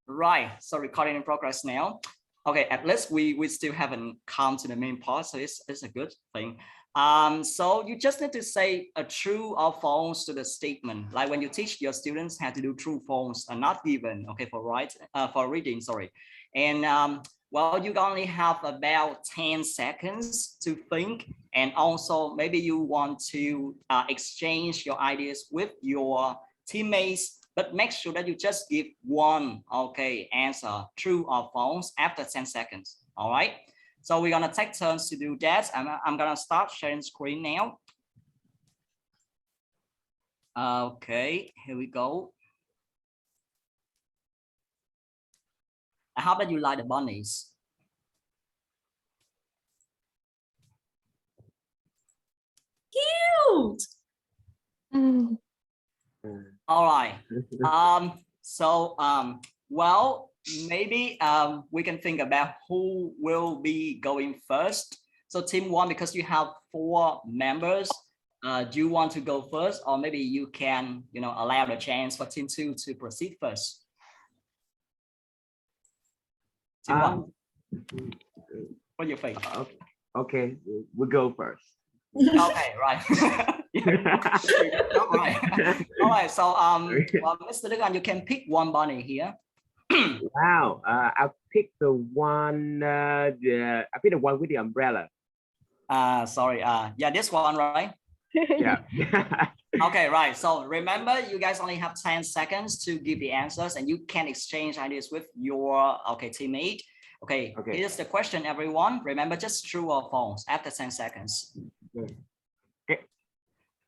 Right, so recording in progress now. Okay, at least we still haven't come to the main part, so it's a good thing. So you just need to say a true or false to the statement. Like when you teach your students how to do true, false, are not given. Okay, for reading, sorry. And well, you only have about 10 seconds to think, and also maybe you want to exchange your ideas with your teammates, but make sure that you just give one answer, true or false, after 10 seconds. All right. So we're gonna take turns to do that. I'm gonna start sharing screen now. Okay, here we go. I hope that you like the bunnies. Cute. All right. Well, maybe we can think about who will be going first. So team one, because you have 4 members, do you want to go first, or maybe you can, allow the chance for team 2 to proceed first? Team 1. What do you think? Okay, we'll go first. Okay, right. All right. So well, Mr. Dugan, you can pick one bunny here. Wow, I'll pick the one. I pick the one with the umbrella. Sorry. Yeah, this one, right? Yeah. Okay, right. So remember, you guys only have 10 seconds to give the answers, and you can exchange ideas with your teammate. Okay. Here's the question, everyone. Remember, just true or false after 10 seconds.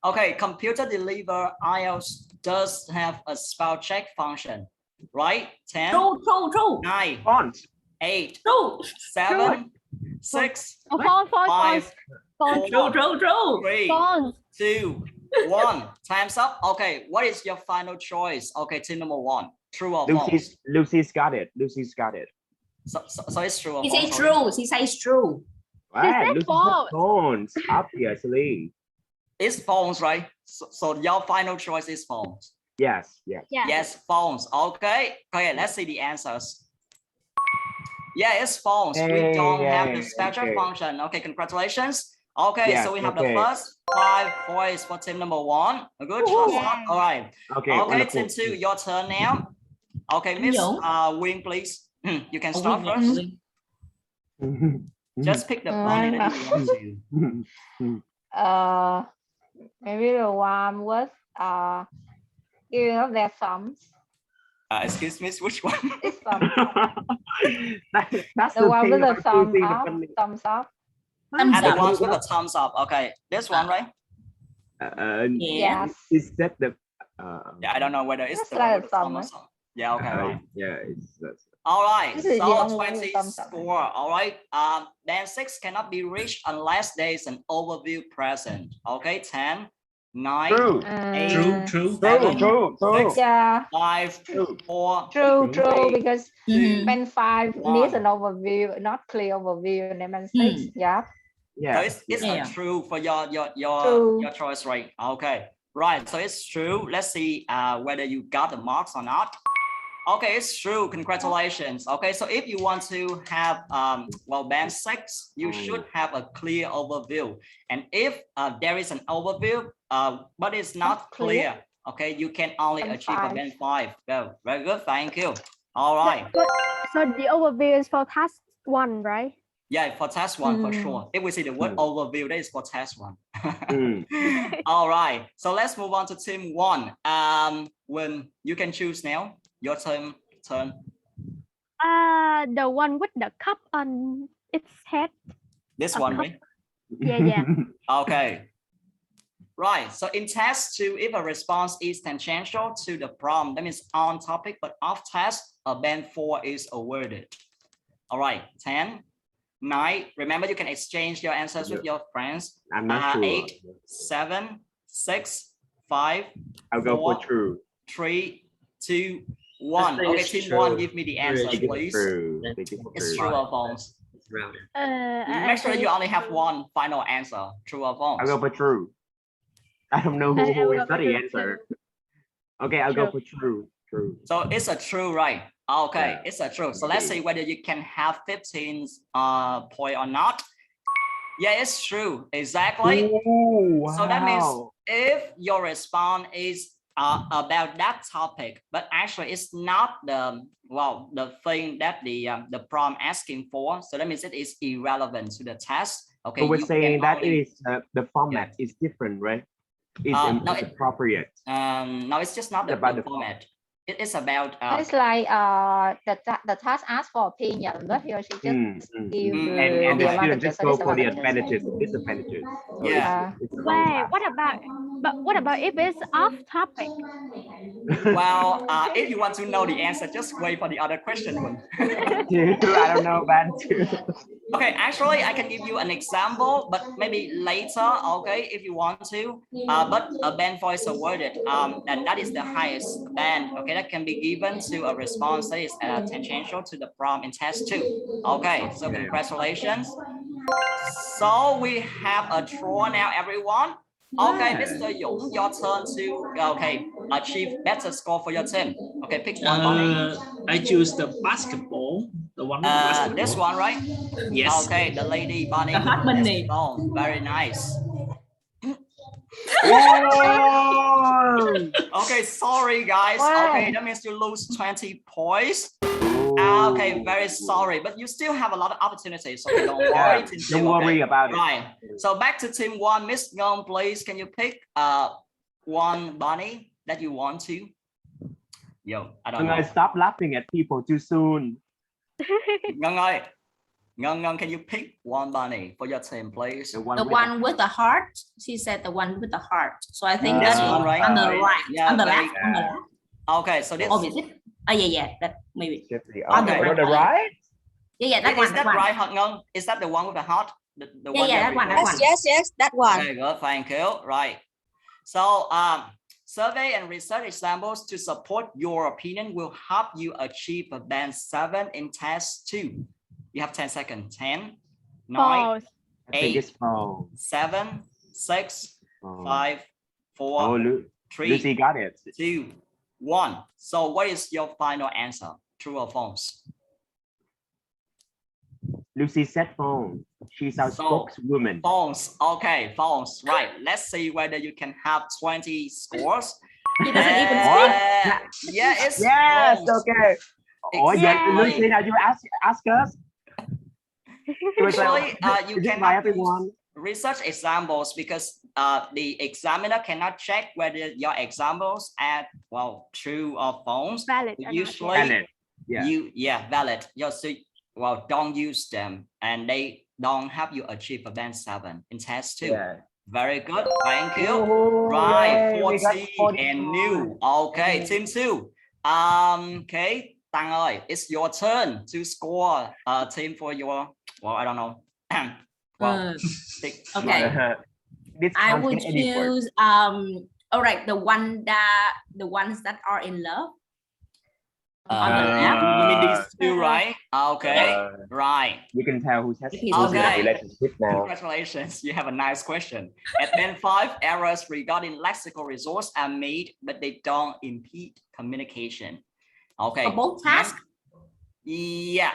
Okay, computer deliver IELTS does have a spell check function, right? 10, True. 9, Fonts. 8, True. 7, 6, False. 5, 4, True. 3, False. 2, 1. Time's up. Okay, what is your final choice? Okay, team number 1. True or false? Lucy's got it. Lucy's got it. So it's true or He false? says true. He says true. Right, Lucy's false. Fonts, obviously. It's false, right? So your final choice is false. Yes. Yes, false. Okay, let's see the answers. Yeah, it's false. We don't have the special function. Okay, congratulations. Okay, so we have the first 5 points for team number 1. A good shot. All right. Okay, team 2, your turn now. Okay, Miss Wing, please. You can start first. Just pick the bunny that you want to. Maybe the one with giving up their thumbs. Excuse me, which one? This one. That's The one with the thumbs up. The ones with the thumbs up. Okay, this one, right? Yes. Is that the? Yeah, I don't know whether it's the like one with the thumbs up. Yeah. Okay. Right. Yeah. It's. All right. This So 20 score. All right. Then 6 cannot be reached unless there is an overview present. Okay. 10, 9, True. 8, True. 7, 6, Yeah. 5, 4. True. 3, Because band 5 needs an overview, not clear overview. And then band 6, yeah. So it's a true for your choice, right? Okay. Right. So it's true. Let's see whether you got the marks or not. Okay, it's true. Congratulations. Okay, so if you want to have band 6, you should have a clear overview. And if there is an overview, but it's not clear, okay, you can only achieve a band 5. Well, very good. Thank you. All right. So the overview is for task 1, right? Yeah, for task 1 for sure. If we see the word overview, that is for task 1. All right. So let's move on to team 1. When you can choose now. Your turn. The one with the cup on its head. This one, right? Yeah. Okay. Right. So in task 2, if a response is tangential to the prompt, that means on topic but off task, a band 4 is awarded. All right. 10, 9. Remember, you can exchange your answers with your friends. I'm not sure. 8, 7, 6, 5. I'll go for true. 3, 2, 1. Okay, team 1, give me the answer, please. It's true or false? Make sure you only have one final answer, true or false. I'll go for true. I don't know who is not the answer. Okay, I'll go for true. True. So it's a true, right? Okay, Yeah. it's a true. So let's see whether you can have 15 point or not. Yeah, it's true. Exactly. Ooh, wow. So that means if your response is about that topic, but actually it's not the thing that the prompt asking for. So that means it is irrelevant to the test. Okay. So we're you saying can that only- it is the format is different, right? It's no, appropriate. no, it's just not About the the format. It is about It's like the task asks for opinion, but here she just give And the student just go for the advantages. advantages and disadvantages. So Yeah. it's a wrong Wait, task. what about if it's off topic? Well, if you want to know the answer, just wait for the other question. I don't know about too. Okay, actually, I can give you an example, but maybe later, okay, if you want to. But a band voice awarded, and that is the highest band, okay, that can be given to a response that is tangential to the prompt in test 2. Okay, so congratulations. So we have a draw now, everyone. Okay, Mr. Yong, your turn to achieve better score for your team. Okay, pick one. I choose the basketball. The one with the basketball. This one, right? Yes. Okay, the lady bunny. The hot bunny. Oh, very nice. Oh! Okay, sorry guys. Why? Okay, that means you lose 20 points. Okay, very sorry, but you still have a lot of opportunities. So don't worry. Team Don't two, worry okay? about it. Right. So back to team 1, Miss Ngong, please. Can you pick one bunny that you want to? Yo, I don't I'm know. gonna stop laughing at people too soon. Ngong ơi, Ngong, can you pick one bunny for your team, please? The one with the heart. She said the one with the heart. So I think This that's one, right? on the right, Yeah, on the very left, on the left. Okay, so this. Oh, is it? Oh, yeah, that maybe. On the right? Yeah, that Is one. that right, Ngong? Is that the one with the heart? The Yeah, one that one. Yes, that one. Okay, good, thank you. Right. So survey and research examples to support your opinion will help you achieve a band 7 in test 2. You have 10 seconds. 10, 9, False. I think it's false. 7, 6, Oh. 5, 4, Oh, 3, Lucy got it. 2, 1. So what is your final answer? True or false? Lucy said false. She's our So- spokeswoman. False. Okay, false. Right. Let's see whether you can have 20 scores. He doesn't even speak. Yeah, it's Yes, false. okay. Oh, yeah, Exactly. Lucy, now you ask us. Usually, you Is it by cannot use everyone? research examples because the examiner cannot check whether your examples are true or false. Valid. or not, Usually, Valid. Yeah. valid. Don't use them, and they don't help you achieve a band 7 in test 2. Yeah. Very good. Thank you. Oh, Right, yay, we got 40 and new. Okay, team 2. Okay, Tăng ơi, it's your turn to score a team for your, I don't know. Pick. Okay. This I can't would get any worse. choose all right, the ones that are in love. On the left. You mean these 2, right? Okay, right. You can tell who's has Okay. who's in a relationship now. Congratulations, you have a nice question. At band 5, errors regarding lexical resource are made, but they don't impede communication. Okay. For both tasks? Yeah.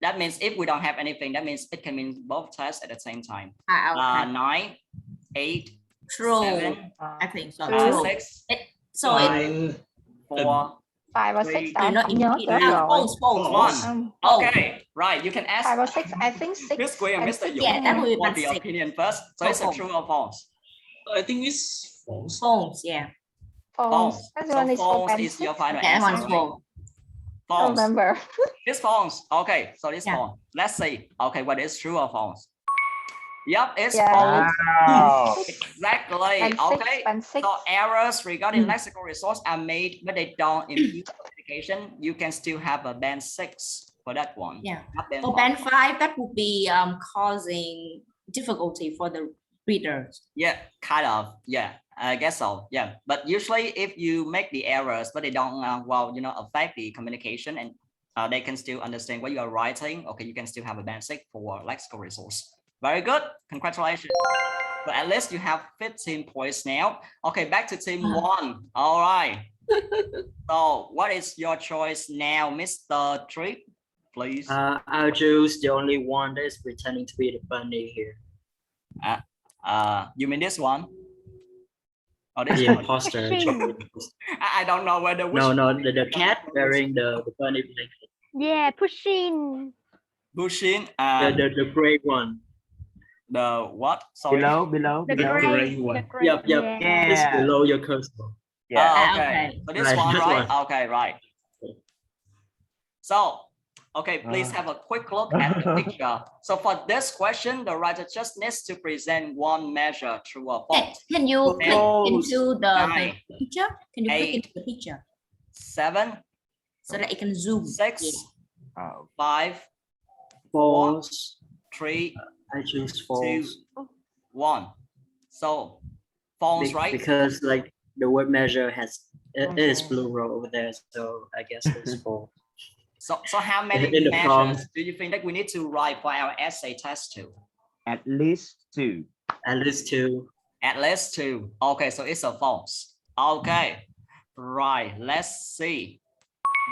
That means if we don't have anything, that means it can mean both tasks at the same time. Okay. 9, 8, True. 7, I think so. True. 6, So it 4, 5 or 6 Three. em not không nhớ impede. tới rồi. False. 1. Oh. Okay, right. You can ask 5 or 6, I think 6. Miss Queen and and Mr. 6. Yong. Yeah, that would be Want the 6. opinion first. So it's a False. true or false? I think it's false. False. Yeah. False. That So one is false 4 and is 6. your final That answer. one's right? false. I False. remember. It's false. Okay, so it's Yeah. false. Let's see. Okay, whether it's true or false. Yep, it's Yeah. false. Wow. Exactly. And 6 Okay. and 6. So errors regarding lexical resource are made, but they don't impede communication. You can still have a band 6 for that one. Yeah. Not band For 5. band 5, that would be causing difficulty for the readers. Yeah, kind of. Yeah, I guess so. Yeah, but usually if you make the errors, but they don't, affect the communication, and they can still understand what you are writing. Okay, you can still have a band 6 for lexical resource. Very good. Congratulations. But at least you have 15 points now. Okay, back to team 1. All right. So what is your choice now, Mr. Trip? Please. I'll choose the only one that is pretending to be the bunny here. You mean this one? Or this The one? imposter. Pushing. I don't know whether which No, the cat wearing the bunny blanket. Yeah, pushing. Bushin, The gray one. the what? Sorry. Below. The gray gray. one. The gray. Yep. Yeah. It's below your cursor. Yeah. Oh, okay. okay. So this Right, one, this right? one. Okay, right. So, okay, please have a quick look at the picture. So for this question, the writer just needs to present one measure, true or false. Can you click into the Nine. picture? Can you click Eight. into the picture 7, so that it can zoom? 6, Yeah. Oh. 5, False. 3, I choose 2, false. 1. So false, right? Because like the word measure it is plural over there, so I guess it's false. So how many In the measures prompt. do you think that we need to write for our essay test too? At least 2. At least 2. At least 2. Okay, so it's a false. Okay, right. Let's see.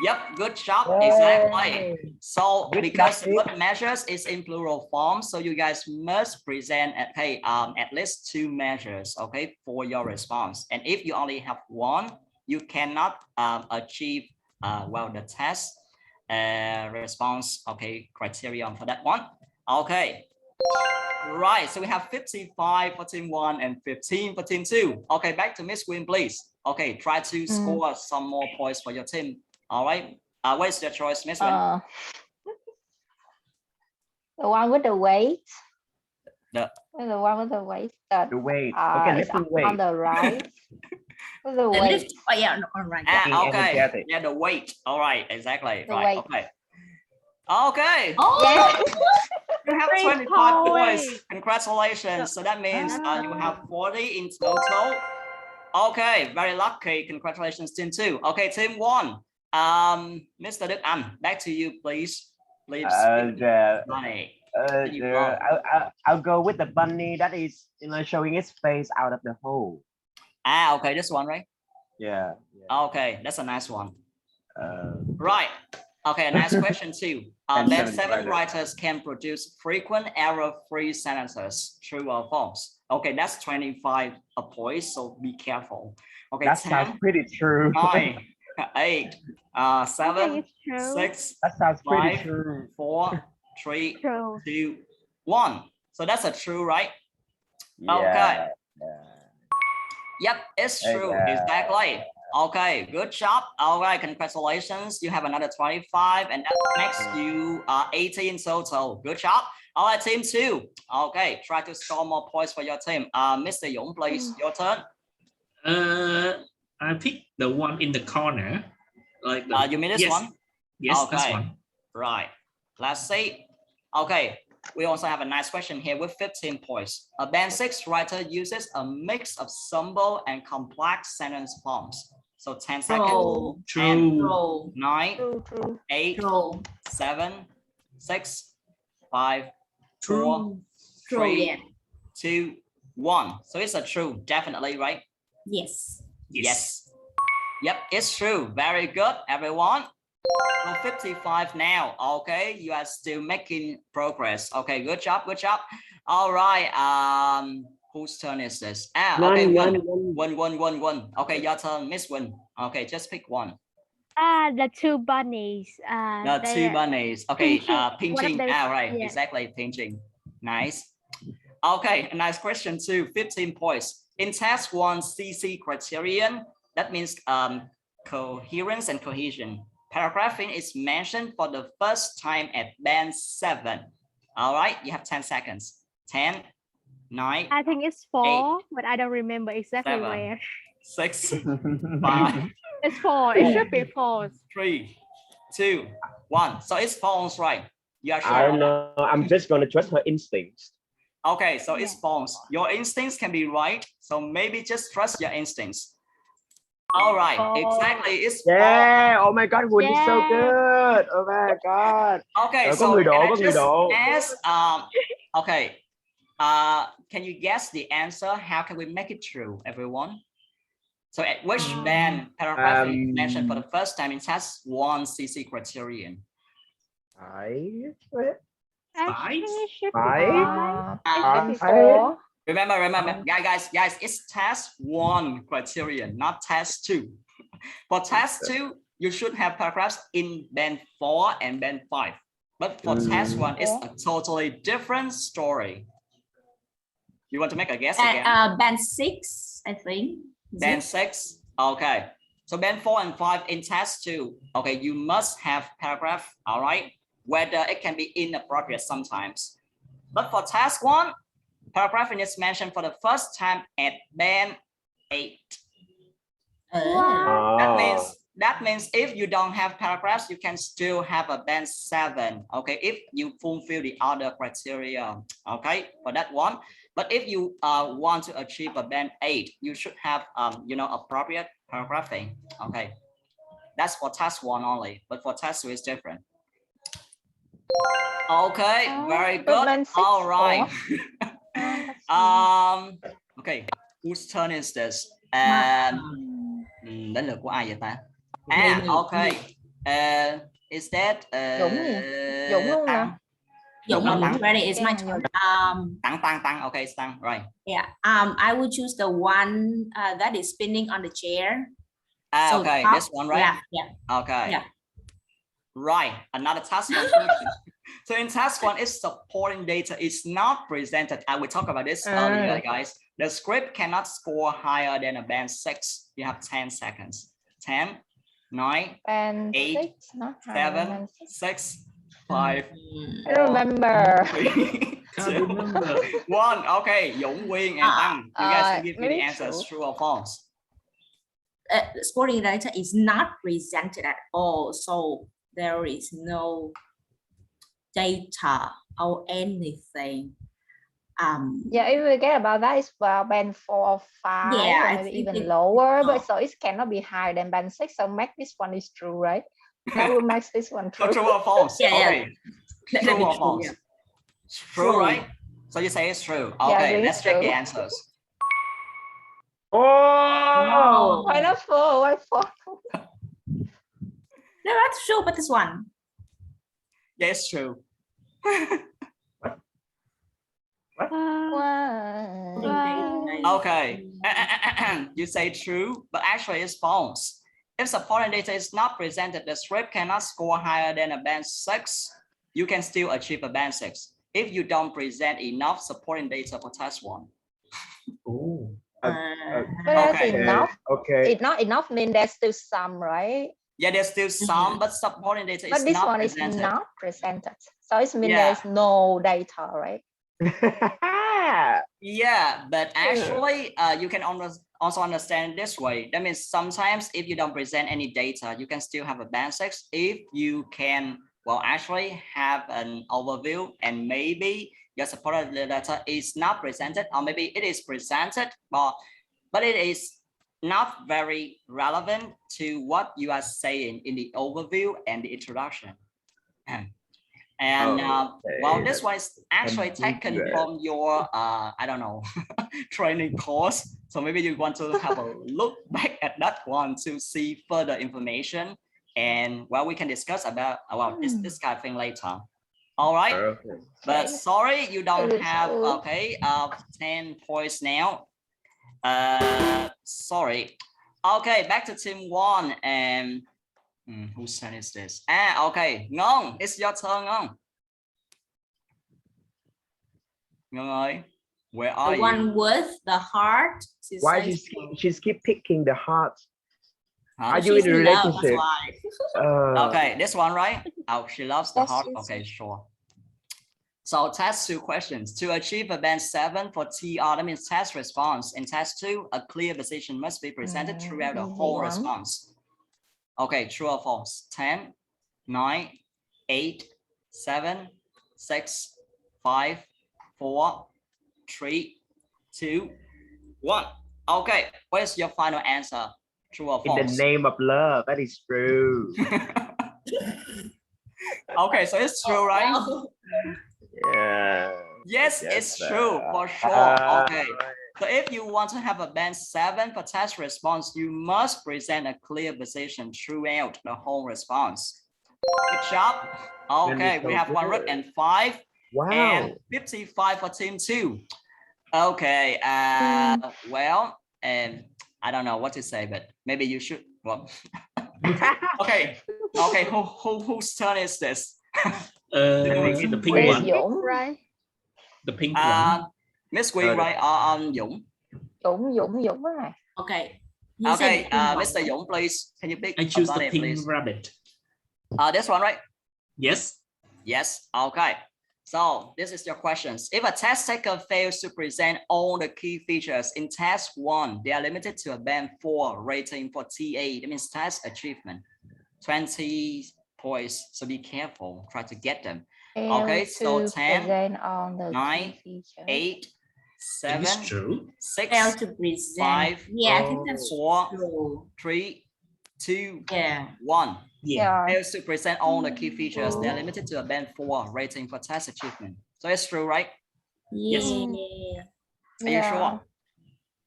Yep, good job. Exactly. So Good because job, word measures is in plural form, so you guys must present at least 2 measures, okay, for your response. And if you only have one, you cannot achieve the test response, okay, criterion for that one. Okay. Right, so we have 55 for team 1 and 15 for team 2. Okay, back to Miss Queen, please. Okay, try to score some more points for your team. All right. What is your choice, Miss Queen? The one with the weight. The one with the weight. The weight. Okay, It's let's do on weight. the right. With the The weight. lift. Oh yeah, no, all right. Being okay. energetic. Yeah, the weight. All right, exactly. The right. weight. Okay. Okay. Oh, Yeah. You have 3 25 points. points. Congratulations. So that means you have 40 in total. Okay, very lucky. Congratulations, team 2. Okay, team 1. Mr. Đức Anh, back to you, please. Please. Money. I'll go with the bunny that is showing its face out of the hole. Okay, this one, right? Yeah. Okay, that's a nice one. Uh, Right. Okay, nice question too. And Then 7 7 writers. writers can produce frequent error-free sentences, true or false. Okay, that's 25 points, so be careful. Okay, that 10, sounds pretty true. 9, 8, I 7, think it's true. 6, That sounds pretty 5, true. 4, 3, True. 2, 1. So that's a true, right? Yeah. Okay. Yeah. Yep, it's true. Yeah. Exactly. Okay, good job. All right, congratulations. You have another 25, and that makes you 18 total. Good job. All right, team 2. Okay, try to score more points for your team. Mr. Dũng, please, your turn. I pick the one in the corner. Like the, You mean this yes. one? Yes, this Okay. one. Right. Let's see. Okay. We also have a nice question here with 15 points. A band 6 writer uses a mix of simple and complex sentence forms. So 10 seconds. True. 10, True. 9, True. 8, True. 7, 6, 5, 4, True. 3, Yeah. 2, 1. So it's a true, definitely, right? Yes. Yes. Yep, it's true. Very good, everyone. So 55 now. Okay, you are still making progress. Okay, good job, good job. All right. Whose turn is this? Okay, one. Okay, your turn, Miss Win. Okay, just pick one. The 2 bunnies. The 2 bunnies. Okay, pinching. One of pinching. them- Right, yeah. exactly, pinching. Nice. Okay, a nice question too. 15 points. In task 1 CC criterion, that means coherence and cohesion. Paragraphing is mentioned for the first time at band 7. All right, you have 10 seconds. 10, 9, I think it's 4, but I don't remember exactly 7. where. 6, 5, It's 4. It should be 4. 3, 2, 1. So it's false, right? You are sure? I don't know. I'm just gonna trust her instincts. Okay, so it's Yeah. false. Your instincts can be right, so maybe just trust your instincts. All right, exactly. It's false. Yeah. Oh my God, Wood is so Yeah. good. Oh my God. Okay, Có so người đổ, can I có người just đổ. ask, okay, can you guess the answer? How can we make it true, everyone? So at which band paragraph is mentioned for the first time in task 1 CC criterion? Five. Actually, it should be Five. five. It should be 4. Remember, guys, it's task 1 criterion, not task 2. For task 2, you should have paragraphs in band 4 and band 5. But for task 1, it's a totally different story. You want to make a guess again? Band 6, I think. Is Band it? 6, okay. So band 4 and 5 in task 2, okay, you must have paragraph, all right, whether it can be inappropriate sometimes. But for task 1, paragraph is mentioned for the first time at band 8. That means if you don't have paragraphs, you can still have a band 7, okay, if you fulfill the other criteria, okay, for that one. But if you want to achieve a band 8, you should have, appropriate paragraphing, okay. That's for task 1 only, but for task 2 is different. Okay, very good. All right. Okay, whose turn is this? Đến lượt của ai vậy ta? Okay. Is that Dũng luôn nè. Dũng ready? It's my turn. Tăng. Okay, it's Tăng. Right. Yeah. I will choose the one that is spinning on the chair. So Okay, top, this one, right? Yeah. Okay. Yeah. Right. Another task 1 question. So in task 1, it's supporting data is not presented. I will talk about this earlier, guys. The script cannot score higher than a band 6. You have 10 seconds. 10, 9, Band 8, 6, not higher 7, than 6. 6, 5, I don't remember. 3, Can't 2, remember. 1. Okay, Dũng, Quyên, and Tăng. You guys can give me the maybe answers, true. true or false. Sporting data is not presented at all, so there is no data or anything. Yeah, if we get about that, it's band 4 or 5, Yeah, I or maybe think even it- lower, but so it cannot be higher than band 6. So make this one is true, right? That will make this one So true. true or false? Yeah, yeah. Okay. Let True me or true, false? yeah. True, True. right? So you say it's true. I Okay, think let's it's check the true. answers. Oh. Why not 4? Why 4? No, that's true, but this one. Yes, true. Wow. Okay. You say true, but actually it's false. If supporting data is not presented, the script cannot score higher than a band 6. You can still achieve a band 6 if you don't present enough supporting data for task 1. Oh. But that's Okay. enough. Okay. It's not enough mean there's still some, right? Yeah, there's still some, but supporting data But is this not one presented. is not presented. So it means Yeah. there's no data, right? Yeah, but actually, you can also understand this way. That means sometimes if you don't present any data, you can still have a band 6 if you can, well, actually have an overview and maybe your supported data is not presented, or maybe it is presented, but it is not very relevant to what you are saying in the overview and the introduction. And well, this one is actually taken from your, I don't know, training course. So maybe you want to have a look back at that one to see further information. And well, we can discuss about this kind of thing later. All right. Okay. But sorry, you don't have, Cool. okay, 10 points now. Sorry. Okay, back to team 1. And whose turn is this? Okay, Ngon, it's your turn, Ngon. Ngon ơi, where are The you? one with the heart. Why she's keep picking the heart? Huh? Are you in a She's in love, that's relationship? why. Okay, this one, right? Oh, she loves the Yes, heart. yes. Okay, sure. So task 2 questions. To achieve a band 7 for TR, that means test response. In task 2, a clear position must be presented throughout the easy whole one. response. Okay, true or false? 10, 9, 8, 7, 6, 5, 4, 3, 2, 1. Okay, what's your final answer? True or In false? the name of love, that is true. Okay, so it's true, right? Wow. Yeah. Yes, Yes, it's true for sure. Okay. So if you want to have a band 7 for test response, you must present a clear position throughout the whole response. Good job. Okay, we have 105 Wow. and 55 for team 2. Okay, well, I don't know what to say, but maybe you should. Well, okay, whose turn is this? The pink Quế one. Dũng. Right. The pink one. Miss Queen, right? Dũng. Dũng right. Okay. You said Okay, the pink one, Mr. right? Dũng, please. Can you pick I choose the somebody, pink please? rabbit. This one, right? Yes. Yes. Okay. So this is your questions. If a test taker fails to present all the key features in task 1, they are limited to a band 4 rating for TA. That means task achievement, 20 points. So be careful. Try to get them. Okay. So 10, on the 9, key features. 8, It 7, is true. fail 6, to present. 5, Yeah, I think that's 4, true. 3, 2, Yeah. 1. Yeah. Fails to present all the key features. They are limited to a band 4 rating for test achievement. So it's true, right? Yeah. Are you sure?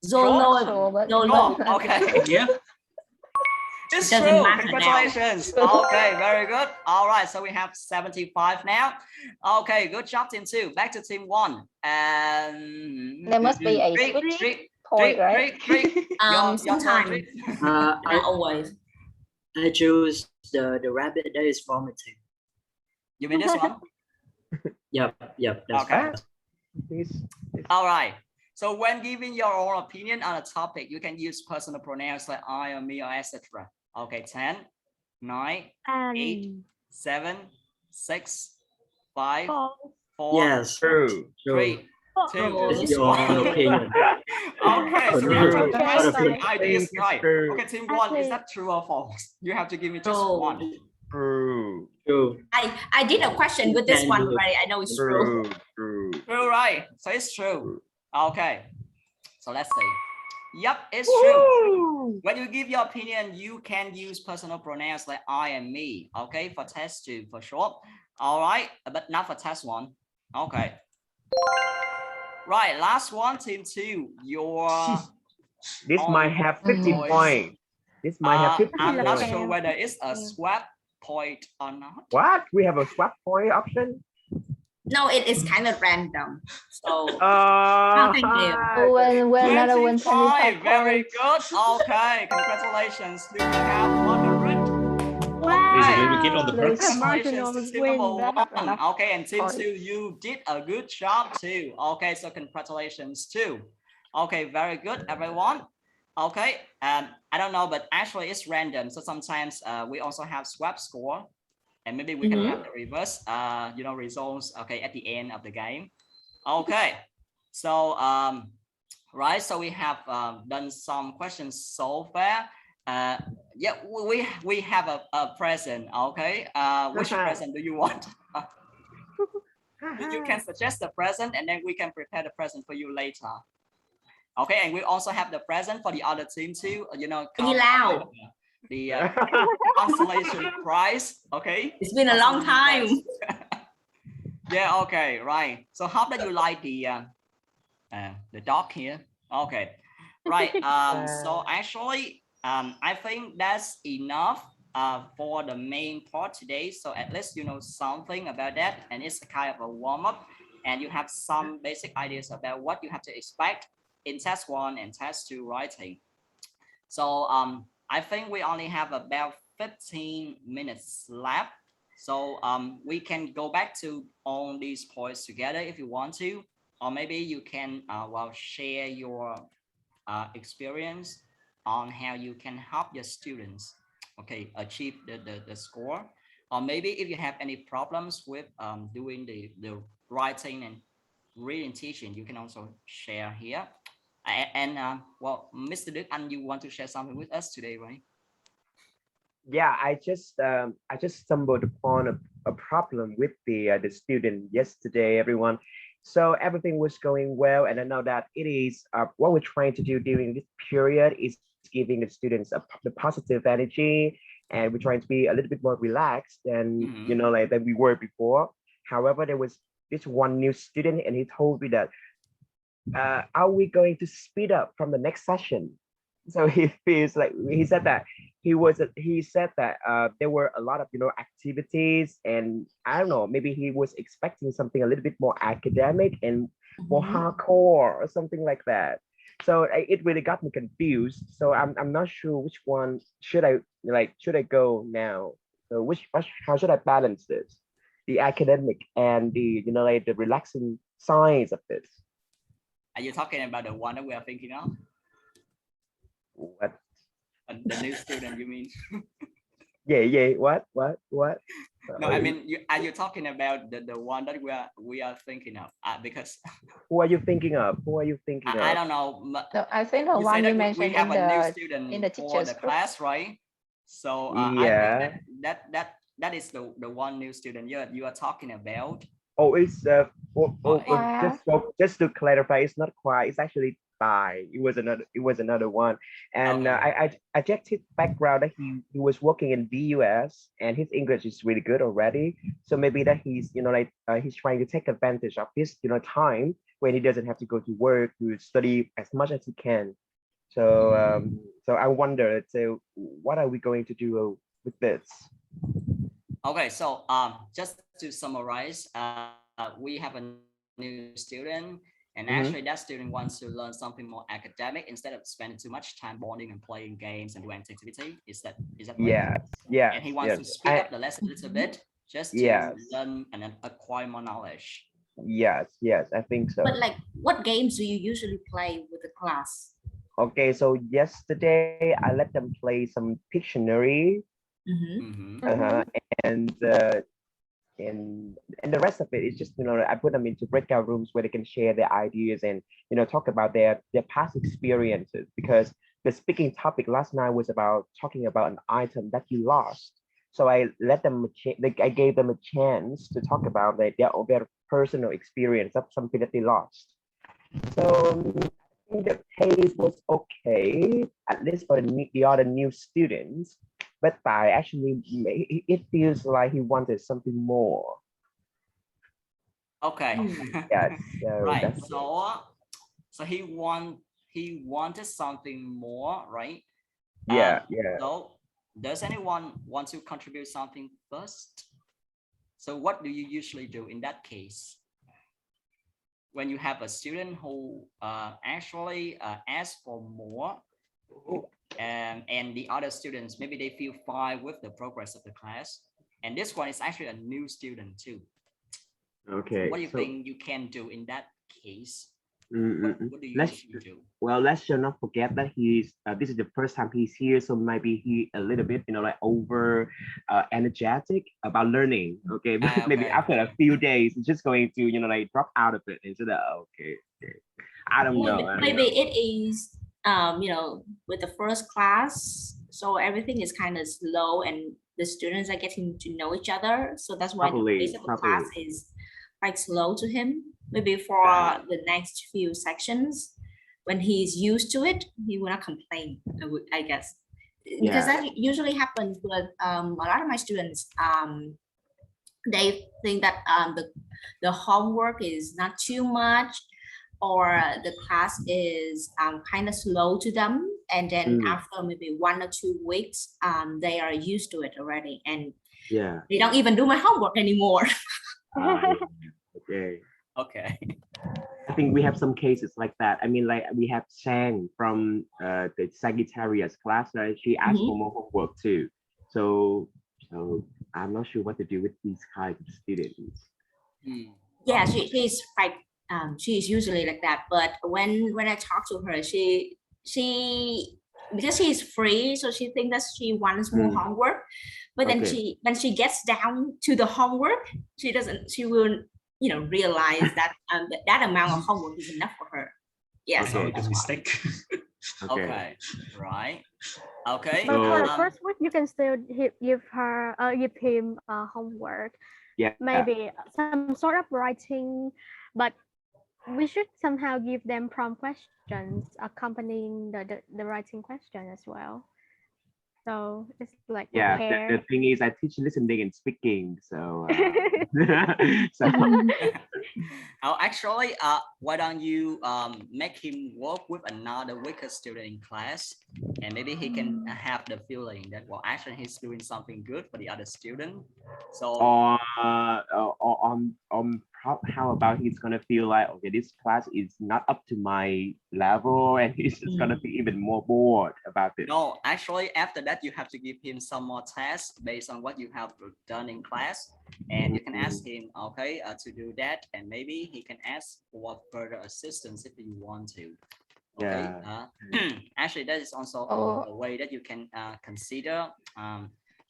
Zolo, Sure, but Zolo. Oh, okay. Yeah. It's Doesn't true. matter now. Congratulations. Okay, very good. All right, so we have 75 now. Okay, good job, team 2. Back to team 1. And there must be a switch point, right? Your turn, Sometimes. Trick. Not I always. choose the rabbit that is vomiting. You mean this one? Yep. That's Okay. right. This- All right. So when giving your own opinion on a topic, you can use personal pronouns like I or me or etc. Okay, 10, 9, 8, 7, 6, 5, 4, Yes. True. 3, 2, It's your own opinion. Okay, so we True. have to test True. the ideas, Think right? it's true. Okay, team 1, is that true or false? You have to give me just True. one. True. True. I did a question with this one already. I know it's true. True. True, right? So it's true. Okay, so let's see. Yep, it's true. When you give your opinion, you can use personal pronouns like I and me. Okay, for test 2 for sure. All right, but not for test 1. Okay. Right, last one, team 2. Your This might have 50 Boys. points. This might have 50 I'm not points. sure whether it's a swap point or not. What? We have a swap point option? No, it is kind of random. So Thank you. When another one 25, 75 very points. good. Okay, congratulations. You have 100. Wow. Is it we get on the Lose. perks? Congratulations to team win. number That's 1. enough Okay, and team points. 2, you did a good job too. Okay, so congratulations too. Okay, very good, everyone. Okay, I don't know, but actually it's random. So sometimes we also have swap score, and maybe we can have the reverse, results. Okay, at the end of the game. Okay, so right, so we have done some questions so far. Yeah, we have a present. Okay, which present do you want? You can suggest the present, and then we can prepare the present for you later. Okay, and we also have the present for the other team too. The consolation prize. Okay, it's been a long time. Yeah. Okay. Right. So how do you like the dog here? Okay. Right. So actually, I think that's enough for the main part today. So at least you know something about that, and it's a kind of a warm up, and you have some basic ideas about what you have to expect in test 1 and test 2 writing. So I think we only have about 15 minutes left. So we can go back to all these points together if you want to, or maybe you can share your experience on how you can help your students, okay, achieve the score. Or maybe if you have any problems with doing the writing and reading teaching, you can also share here. And Mr. Đức Anh, you want to share something with us today, right? Yeah, I just stumbled upon a problem with the student yesterday, everyone. So everything was going well, and I know that it is what we're trying to do during this period is giving the students the positive energy, and we're trying to be a little bit more relaxed than than we were before. However, there was this one new student, and he told me that are we going to speed up from the next session? So he feels like he said that he said that there were a lot of activities, and I don't know, maybe he was expecting something a little bit more academic and more Mhm. hardcore or something like that. So it really got me confused. So I'm not sure which one should I go now. So how should I balance this? The academic and the like the relaxing sides of this. Are you talking about the one that we are thinking of? What? The new student, you mean? Yeah. What? No, I mean, are you talking about the one that we are thinking of? Because Who are you thinking of? Who are you thinking I of? don't know. No, I think the You say one you that we mentioned have in a new the student in the for teachers the group. class, right? So I Yeah. think that is the one new student you are talking about. Oh, it's Choir. just to clarify, it's not choir. It's actually Thai. It was another one, and Okay. I checked his background that he was working in the US and his English is really good already. So maybe that he's he's trying to take advantage of this time when he doesn't have to go to work to study as much as he can. So so I wonder, so what are we going to do with this? Okay, so just to summarize, we have a new student, and actually that student wants to learn something more academic instead of spending too much time bonding and playing games and doing activity. Is that right? Yes, And he wants yes. to speed up the lesson a little bit just to Yes, learn and then acquire more knowledge. yes, I think so. But like, what games do you usually play with the class? Okay, so yesterday I let them play some Pictionary, Mhm. uh-huh, and and the rest of it is just I put them into breakout rooms where they can share their ideas and talk about their past experiences, because the speaking topic last night was about talking about an item that you lost. So I let them I gave them a chance to talk about their personal experience of something that they lost. So I think the pace was okay, at least for the other new students. But I actually, it feels like he wanted something more. Okay. Yes, so Right. that's So he wanted something more, right? yeah. So does anyone want to contribute something first? So what do you usually do in that case? When you have a student who actually asks for more, and the other students, maybe they feel fine with the progress of the class, and this one is actually a new student too. Okay. What do you so, think you can do in that case? What do you let's usually do? let's just not forget that he's this is the first time he's here, so maybe he a little bit like over energetic about learning. Okay, maybe Okay. after a few days he's just going to like drop out of it instead of okay. I don't know. Maybe it is with the first class, so everything is kind of slow and the students are getting to know each other, so that's why the pace of the class is like slow to him. Maybe for the next few sections, when he's used to it, he will not complain, I guess, because that usually happens with a lot of my students. They think that the homework is not too much, or the class is kind of slow to them, and then after maybe 1 or 2 weeks they are used to it already, and they don't even do my homework anymore. Okay. I think we have some cases like that. I mean, like we have Sang from the Sagittarius class, right? She asked for more homework too. So I'm not sure what to do with these kinds of students. Yeah, she's like she's usually like that, but when I talk to her, she because she's free, so she thinks that she wants more homework, but then when she gets down to the homework, she will realize that that amount of homework is enough for her. Yes. So it's a mistake. Okay. Right. Okay. But for the first week, you can still give him homework. Yeah. Maybe some sort of writing, but we should somehow give them prompt questions accompanying the writing question as well. So it's like Yeah, care. the thing is I teach listening and speaking, so so Oh, actually, why don't you make him work with another weaker student in class, and maybe he can have the feeling that, well, actually he's doing something good for the other student. So how about he's gonna feel like, okay, this class is not up to my level, and he's just gonna be even more bored about it. no, actually, after that, you have to give him some more tests based on what you have done in class, and you can ask him, okay, to do that, and maybe he can ask for further assistance if you want to. Okay. Actually, that is also a way that you can consider.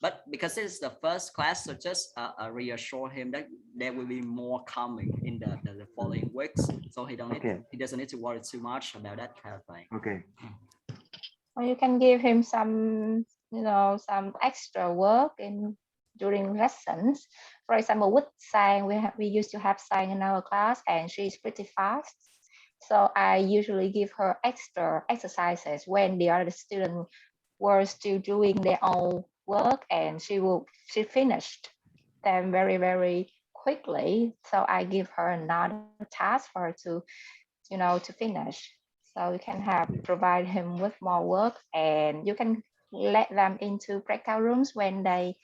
But because this is the first class, so just reassure him that there will be more coming in the following weeks, so he doesn't need to worry too much about that kind of thing. Okay. Or you can give him some, some extra work during lessons. For example, with Sang, we used to have Sang in our class, and she's pretty fast. So I usually give her extra exercises when the other students were still doing their own work, and she finished them very, very quickly. So I give her another task for her to, to finish. So you can provide him with more work, and you can let them into breakout rooms when they,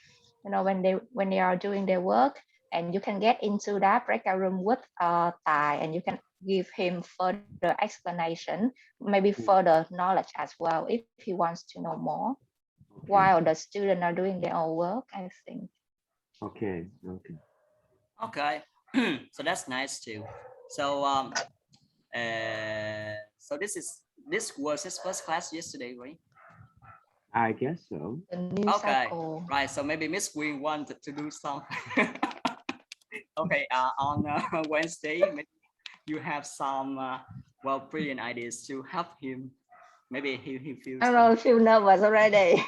when they are doing their work, and you can get into that breakout room with Tai, and you can give him further explanation, maybe further knowledge as well, if he wants to know more, while the students are doing their own work, I think. Okay. So that's nice too. So so this was his first class yesterday, right? I guess so. The new cycle. Right. So maybe Miss Queen wanted to do something. Okay. On Wednesday, maybe you have some brilliant ideas to help him. Maybe he feels. I don't feel nervous already.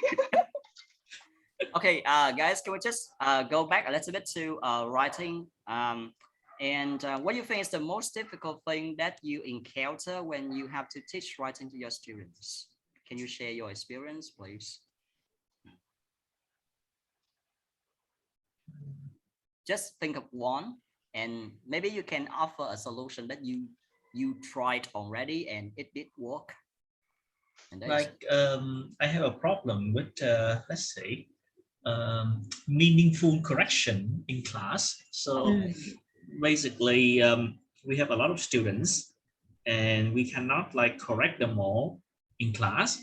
Okay, guys, can we just go back a little bit to writing? And what do you think is the most difficult thing that you encounter when you have to teach writing to your students? Can you share your experience, please? Just think of one, and maybe you can offer a solution that you tried already and it did work. Like I have a problem with let's say meaningful correction in class. So basically we have a lot of students and we cannot like correct them all in class,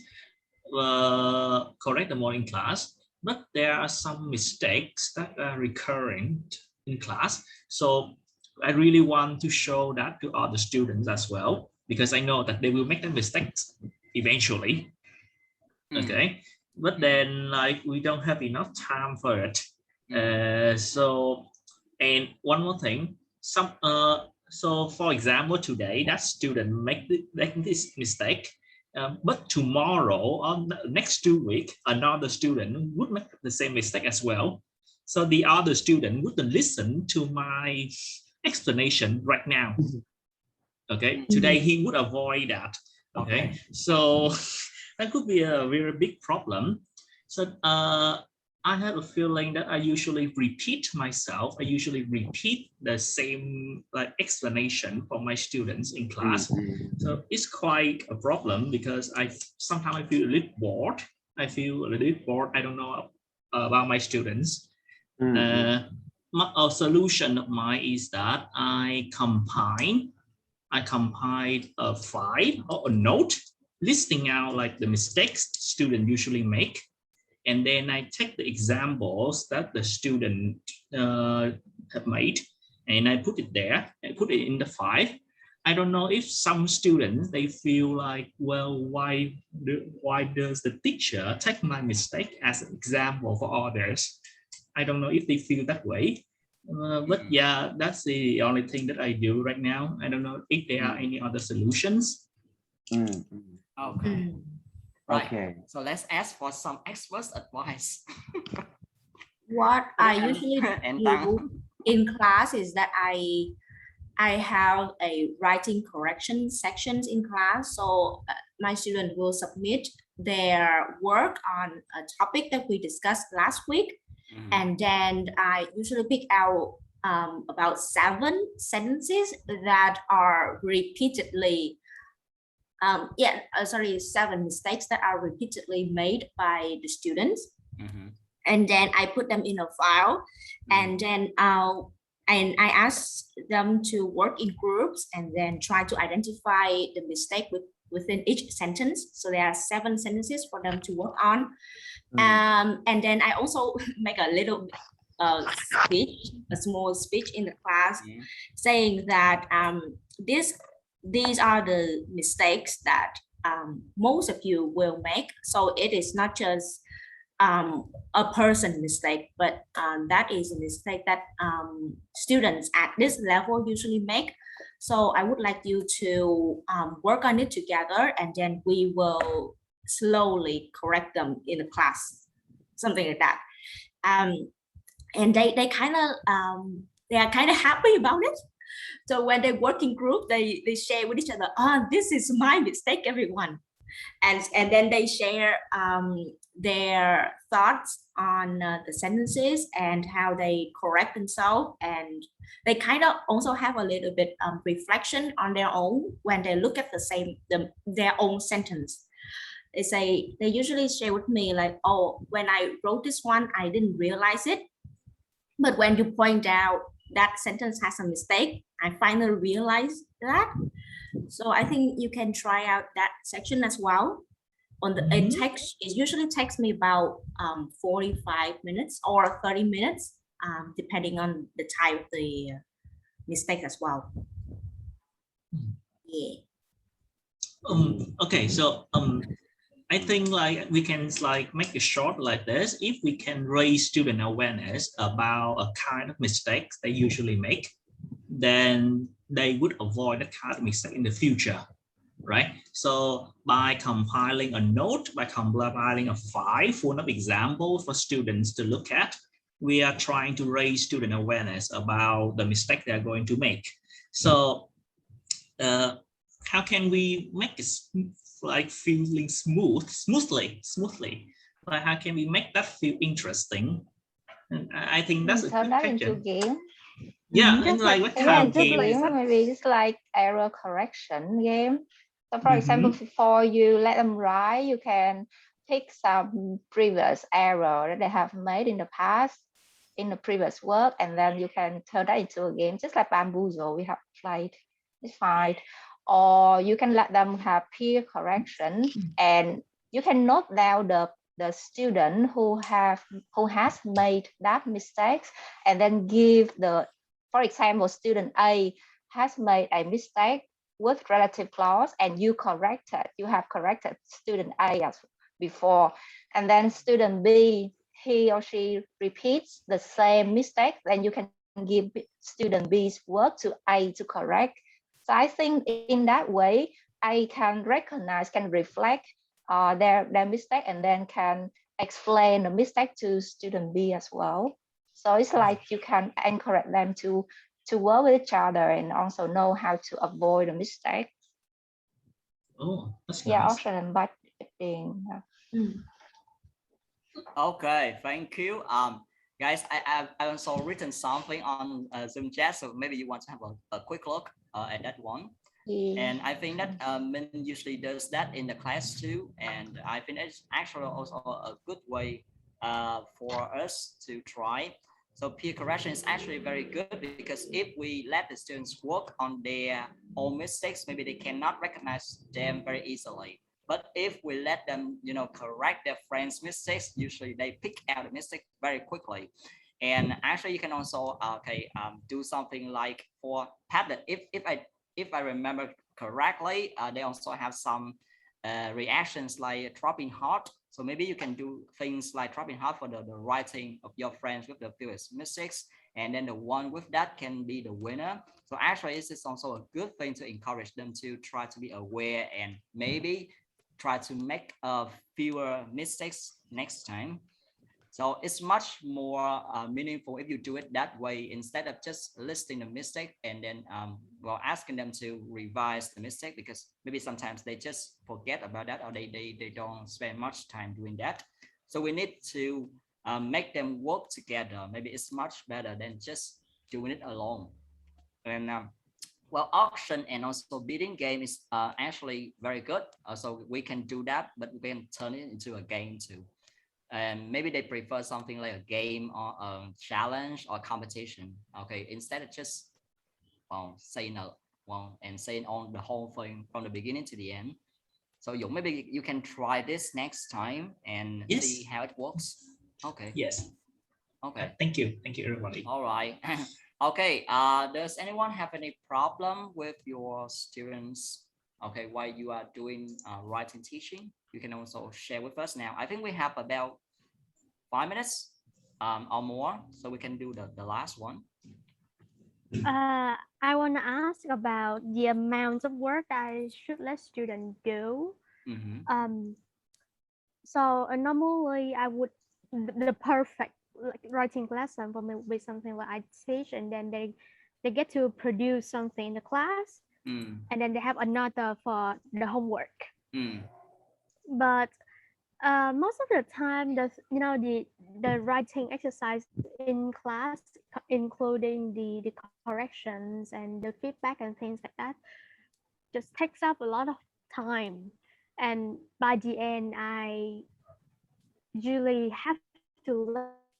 but there are some mistakes that are recurring in class. So I really want to show that to other students as well, because I know that they will make the mistakes eventually. Okay, but then like we don't have enough time for it. So, and one more thing, so for example, today that student make this mistake, but tomorrow or next 2 weeks another student would make the same mistake as well. So the other student wouldn't listen to my explanation right now. Okay, today he would avoid that. Okay. So that could be a very big problem. So I have a feeling that I usually repeat myself. I usually repeat the same like explanation for my students in class. So it's quite a problem because sometimes I feel a little bored. I don't know about my students. A solution of mine is that I compile a file or a note listing out like the mistakes students usually make, and then I take the examples that the student have made, and I put it there. I put it in the file. I don't know if some students they feel like, well, why does the teacher take my mistake as an example for others? I don't know if they feel that way. But yeah, that's the only thing that I do right now. I don't know if there are any other solutions. Okay. Right. Okay. So let's ask for some experts' advice. What I usually do in class is that I I have a writing correction sections in class. So my student will submit their work on a topic that we discussed last week. And then I usually pick out about 7 sentences that are repeatedly, 7 mistakes that are repeatedly made by the students. And then I put them in a file, and then I ask them to work in groups and then try to identify the mistake within each sentence. So there are 7 sentences for them to work on. And then I also make a little speech, a small speech in the class, saying that these are the mistakes that most of you will make. So it is not just a person mistake, but that is a mistake that students at this level usually make. So I would like you to work on it together, and then we will slowly correct them in the class, something like that. And they kind of they are kind of happy about it. So when they work in group, they share with each other, this is my mistake, everyone. And then they share their thoughts on the sentences and how they correct themselves, and they kind of also have a little bit reflection on their own when they look at their own sentence. They usually share with me like, oh, when I wrote this one, I didn't realize it, but when you point out that sentence has a mistake, I finally realized that. So I think you can try out that section as well. On the it usually takes me about 45 minutes or 30 minutes, depending on the type of the mistake as well. Yeah. Okay, so I think like we can like make it short like this. If we can raise student awareness about a kind of mistakes they usually make, then they would avoid that kind of mistake in the future, right? So by compiling a note, by compiling a file full of examples for students to look at, we are trying to raise student awareness about the mistake they're going to make. So how can we make it like feeling smoothly? Like how can we make that feel interesting? And I think that's a turn good that question. into a game. Yeah, and like what kind of game is that? Maybe it's like error correction game. So for example, before you let them write, you can pick some previous error that they have made in the past, in the previous work, and then you can turn that into a game, just like Bamboozle we have played. It's fine. Or you can let them have peer correction, and you can note down the student who has made that mistakes, and then give for example, student A has made a mistake with relative clause, and you have corrected student A as before, and then student B, he or she repeats the same mistake, then you can give student B's work to A to correct. So I think in that way, I can recognize, can reflect their mistake, and then can explain the mistake to student B as well. So it's like you can encourage them to work with each other and also know how to avoid a mistake. Oh, that's yeah, nice. also in budgeting. Okay, thank you. Guys, I also written something on Zoom chat, so maybe you want to have a quick look at that one. And I think that Min usually does that in the class too, and I think it's actually also a good way for us to try. So peer correction is actually very good, because if we let the students work on their own mistakes, maybe they cannot recognize them very easily. But if we let them, correct their friends' mistakes, usually they pick out the mistake very quickly. And actually, you can also do something like for Padlet. If I remember correctly, they also have some reactions like dropping heart. So maybe you can do things like dropping heart for the writing of your friends with the previous mistakes, and then the one with that can be the winner. So actually, this is also a good thing to encourage them to try to be aware and maybe try to make fewer mistakes next time. So it's much more meaningful if you do it that way instead of just listing the mistake and then well asking them to revise the mistake, because maybe sometimes they just forget about that or they don't spend much time doing that. So we need to make them work together. Maybe it's much better than just doing it alone. And well, auction and also bidding game is actually very good. So we can do that, but we can turn it into a game too. And maybe they prefer something like a game or a challenge or competition. Okay, instead of just saying and saying on the whole thing from the beginning to the end. So maybe you can try this next time and see how it works. Okay. Yes. Okay. Thank you everybody. All right. Okay. Does anyone have any problem with your students? Okay, while you are doing writing teaching, you can also share with us now. I think we have about 5 minutes or more, so we can do the last one. I want to ask about the amount of work I should let students do. So normally I would the perfect like writing lesson for me would be something like I teach and then they get to produce something in the class and then they have another for the homework. But most of the time the writing exercise in class, including the corrections and the feedback and things like that, just takes up a lot of time, and by the end I usually have to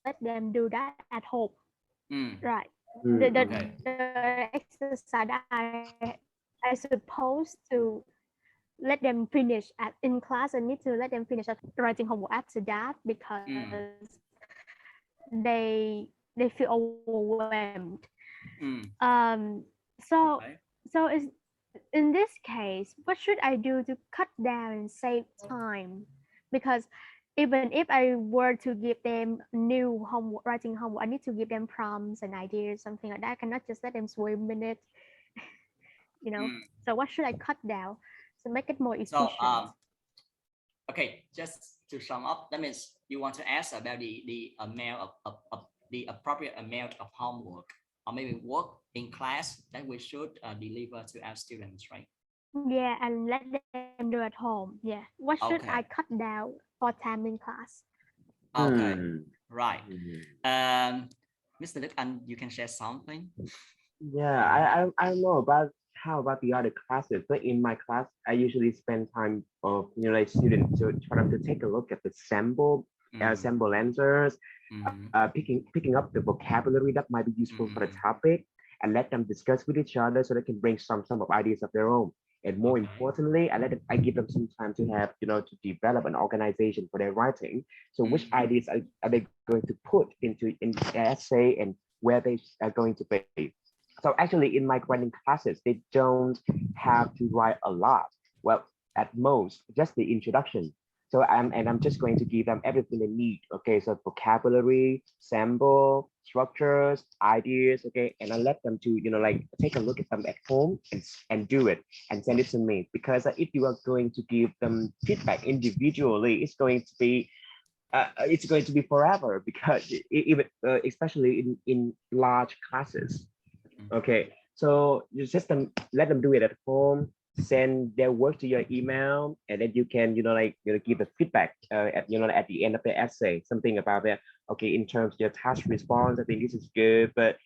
let them do that at home. Right. The exercise that I supposed to let them finish in class. I need to let them finish writing homework after that because they feel overwhelmed. So it's, in this case, what should I do to cut down and save time? Because even if I were to give them new writing homework, I need to give them prompts and ideas, something like that. I cannot just let them swim in it, So what should I cut down to make it more efficient? So, okay, just to sum up, that means you want to ask about the amount of the appropriate amount of homework or maybe work in class that we should deliver to our students, right? Yeah, and let them do at home. Yeah. What should I cut down for time in class? Okay, right. Mr. Đức Anh, you can share something. Yeah, I don't know about how about the other classes, but in my class, I usually spend time of like students to try to take a look at the sample answers, picking up the vocabulary that might be useful for the topic, and let them discuss with each other so they can bring some of ideas of their own. And more importantly, I give them some time to have to develop an organization for their writing. So which ideas are they going to put into the essay and where they are going to be. So actually in my writing classes, they don't have to write a lot. Well, at most, just the introduction. So I'm just going to give them everything they need. Okay, so vocabulary, sample, structures, ideas. Okay, and I let them to take a look at them at home and do it and send it to me. Because if you are going to give them feedback individually, it's going to be forever, because even especially in large classes. Okay, so you just let them do it at home, send their work to your email, and then you can give the feedback at the end of the essay, something about that. Okay, in terms of your task response, I think this is good, but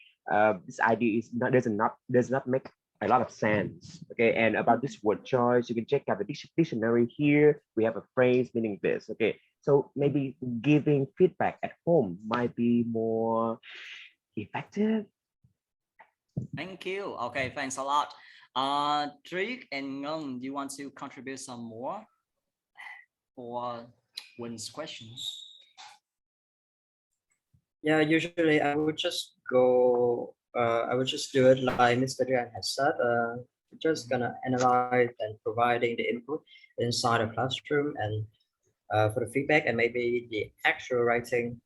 this idea does not make a lot of sense. Okay, and about this word choice, you can check out the dictionary here. We have a phrase meaning this. Okay, so maybe giving feedback at home might be more effective. Thank you. Okay, thanks a lot. Trick and Ngân, do you want to contribute some more for Win's question? Yeah, usually I would just do it like Mr. Duan has said. Just gonna analyze and providing the input inside the classroom and for the feedback, and maybe the actual writing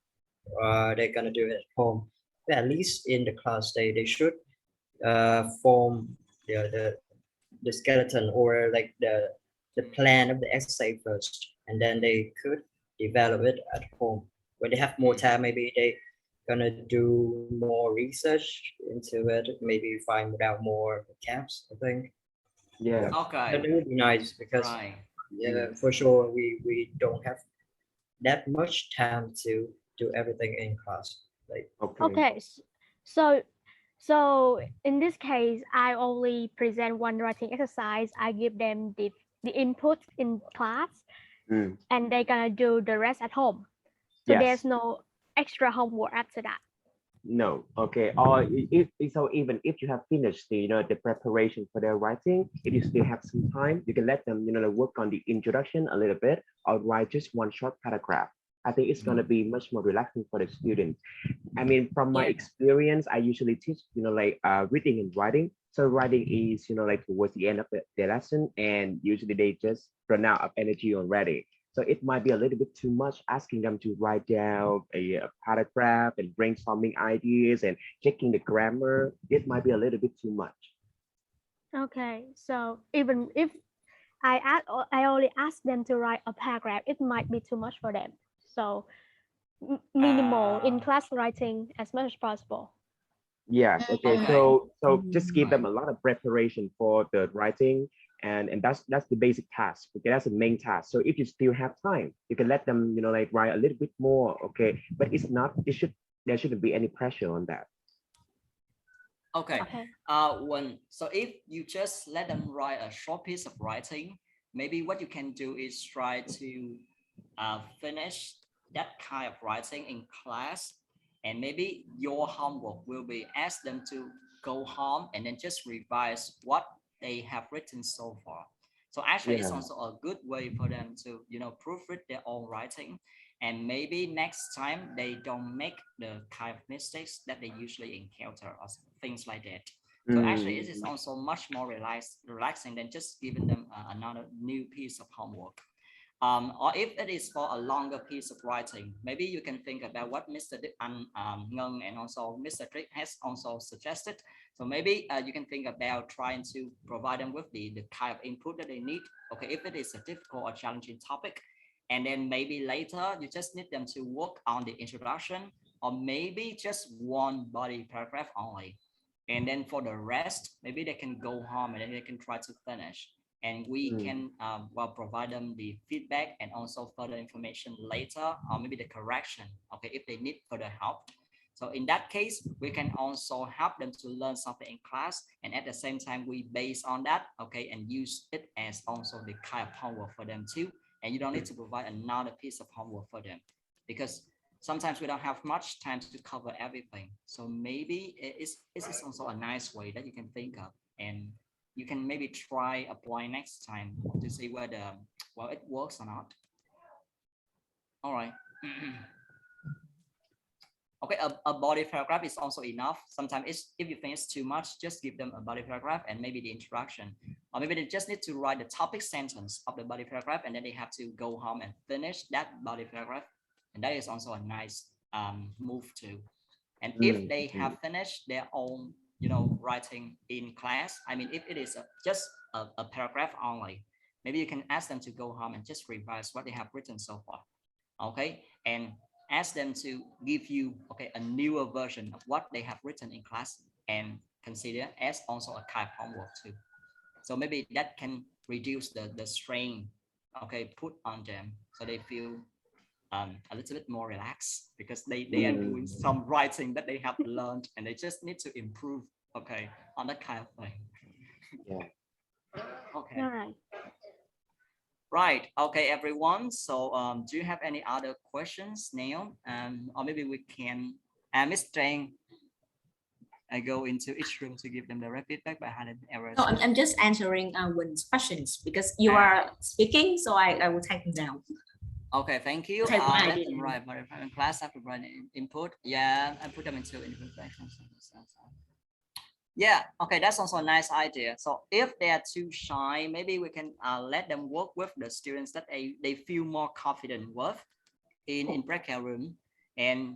they're gonna do it at home. But at least in the class, they should form the skeleton or like the plan of the essay first, and then they could develop it at home when they have more time, maybe they gonna do more research into it, maybe find out more camps, I think. Yeah. Okay. That would be nice because Right. yeah, for sure we don't have that much time to do everything in class. Like Okay, so in this case, I only present one writing exercise. I give them the input in class, and they're gonna do the rest at home. So Yes. there's no extra homework after that. No, okay. Or if so, even if you have finished the the preparation for their writing, if you still have some time, you can let them work on the introduction a little bit, or write just one short paragraph. I think it's gonna be much more relaxing for the students. I mean, from my experience, I usually teach like reading and writing. So writing is like towards the end of the lesson, and usually they just run out of energy on writing. So it might be a little bit too much asking them to write down a paragraph and brainstorming ideas and checking the grammar. It might be a little bit too much. Okay, so even if I only ask them to write a paragraph, it might be too much for them. So minimal in class writing as much as possible. Yes. Okay. So just give them a lot of preparation for the writing, and that's the basic task. Okay, that's the main task. So if you still have time, you can let them like write a little bit more. Okay, but there shouldn't be any pressure on that. Okay. So if you just let them write a short piece of writing, maybe what you can do is try to finish that kind of writing in class, and maybe your homework will be ask them to go home and then just revise what they have written so far. So actually it's also a good way for them to proofread their own writing, and maybe next time they don't make the kind of mistakes that they usually encounter or things like that. So actually it is also much more relaxing than just giving them another new piece of homework. Or if it is for a longer piece of writing, maybe you can think about what Mr. Ngân and also Mr. Trick has also suggested. So maybe you can think about trying to provide them with the kind of input that they need. Okay, if it is a difficult or challenging topic, and then maybe later you just need them to work on the introduction, or maybe just one body paragraph only. And then for the rest, maybe they can go home and then they can try to finish. And we can provide them the feedback and also further information later, or maybe the correction, okay, if they need further help. So in that case, we can also help them to learn something in class, and at the same time we base on that, okay, and use it as also the kind of homework for them too. And you don't need to provide another piece of homework for them, because sometimes we don't have much time to cover everything. So maybe it is also a nice way that you can think of, and you can maybe try apply next time to see whether it works or not. All right. Okay, a body paragraph is also enough. Sometimes if you think it's too much, just give them a body paragraph and maybe the introduction, or maybe they just need to write the topic sentence of the body paragraph, and then they have to go home and finish that body paragraph, and that is also a nice move too. And if they have finished their own writing in class, I mean, if it is just a paragraph only, maybe you can ask them to go home and just revise what they have written so far, okay, and ask them to give you a newer version of what they have written in class, and consider as also a kind of homework too. So maybe that can reduce the strain put on them, so they feel a little bit more relaxed, because they are doing some writing that they have learned, and they just need to improve on that kind of thing. Okay. All right. Right. Okay, everyone. So do you have any other questions now? Or maybe we can Miss Trang, I go into each room to give them direct feedback by hand errors. No, I'm just answering Win's questions because you are speaking, so I will take them down. Okay, thank you. Let them write in class after writing input. Yeah, I put them into input. Yeah, okay, that's also a nice idea. So if they are too shy, maybe we can let them work with the students that they feel more confident with in breakout room. And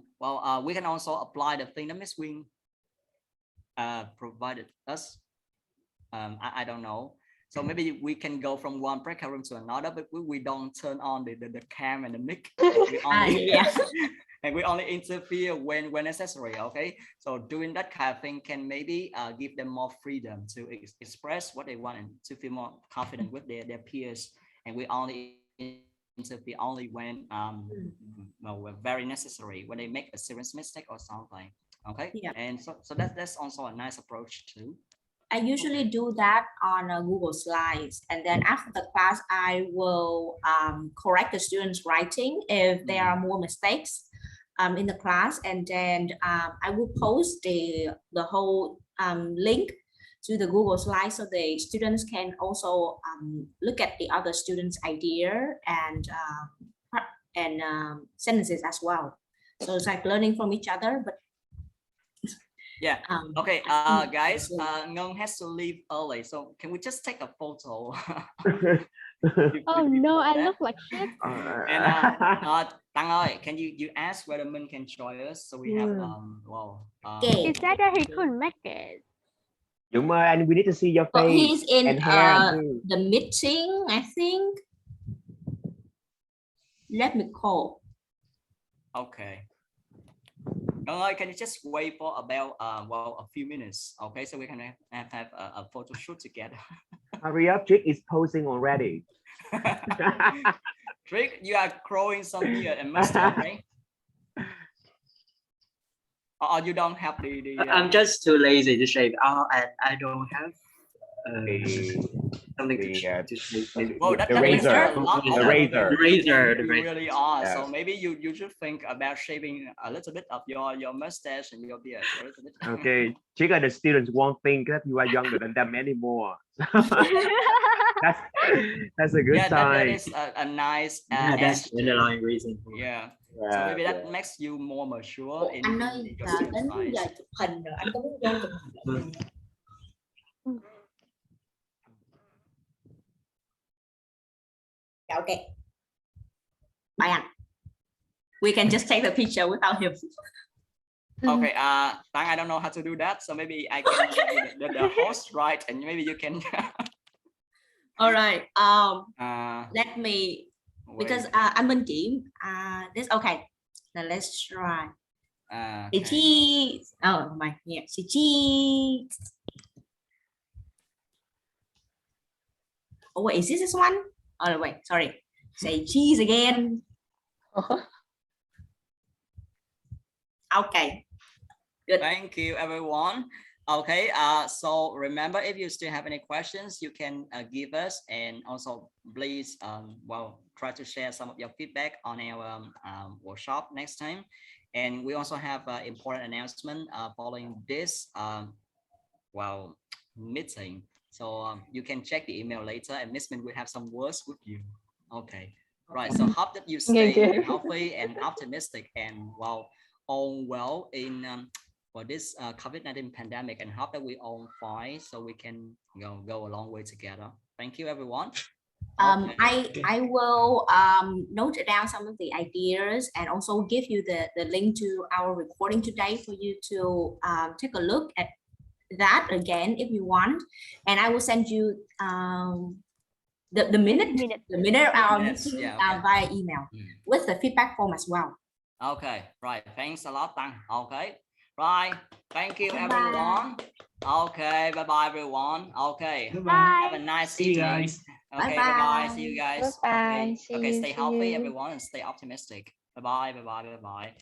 we can also apply the thing that Miss Wing provided us. I don't know. So maybe we can go from one breakout room to another, but we don't turn on the cam and the mic. We only and we only interfere when necessary. Okay, so doing that kind of thing can maybe give them more freedom to express what they want and to feel more confident with their peers. And we only interfere only when well, very necessary, when they make a serious mistake or something. Okay, yeah. And so that's also a nice approach too. I usually do that on Google Slides, and then after the class, I will correct the students' writing if there are more mistakes in the class, and then I will post the whole link to the Google Slides so the students can also look at the other students' idea and sentences as well. So it's like learning from each other, but yeah. Okay, guys, Ngân has to leave early, so can we just take a photo? Oh no, I look like shit. And Tăng ơi, can you ask whether Minh can join us? So we have well. He said that he couldn't make it. Dũng ơi, and we need to see your face. He's in and hair too. the meeting, I think. Let me call. Okay. Can you just wait for about well, a few minutes? Okay, so we can have a photo shoot together. Hurry up, Trick is posing already. Trick, you are growing some beard and mustache, right? Or you don't have the I'm just too lazy to shave. And I don't have something to shave. Well, that the razor. The razor. The razor. You really are. Yeah. So maybe you should think about shaving a little bit of your mustache and your beard. A little bit. Okay, Trick and the students won't think that you are younger than them anymore. that's a good sign. That is a nice. That's the underlying reason. Yeah. So maybe that makes you more mature in Anh ơi, your đến students' eyes. giờ chụp hình rồi, anh có muốn vô chụp hình? Okay. Bye anh. We can just take the picture without him. Okay, Tang, I don't know how to do that, so maybe I can give the host right, and maybe you can. All right. Let me because anh Minh chỉ this okay. Now let's try. Okay. Cheese. Oh my, yeah, cheese. Oh wait, is this one? Oh wait, sorry. Say cheese again. Okay. Good. Thank you, everyone. Okay, so remember, if you still have any questions, you can give us, and also please, well, try to share some of your feedback on our workshop next time. And we also have an important announcement following this well, meeting. So you can check the email later, and Miss Min will have some words with you. Okay, right. So hope that you stay healthy and optimistic, and all well in for this COVID-19 pandemic, and hope that we all fine so we can go a long way together. Thank you, everyone. I will note down some of the ideas and also give you the link to our recording today for you to take a look at that again if you want, and I will send you the minute of our meeting via email with the feedback form as well. Okay, right. Thanks a lot, Tăng. Okay, right. Thank you, everyone. Okay, bye everyone. Okay, have a nice evening. Okay, bye. See you guys. Bye. Okay, stay healthy, everyone, and stay optimistic. Bye bye.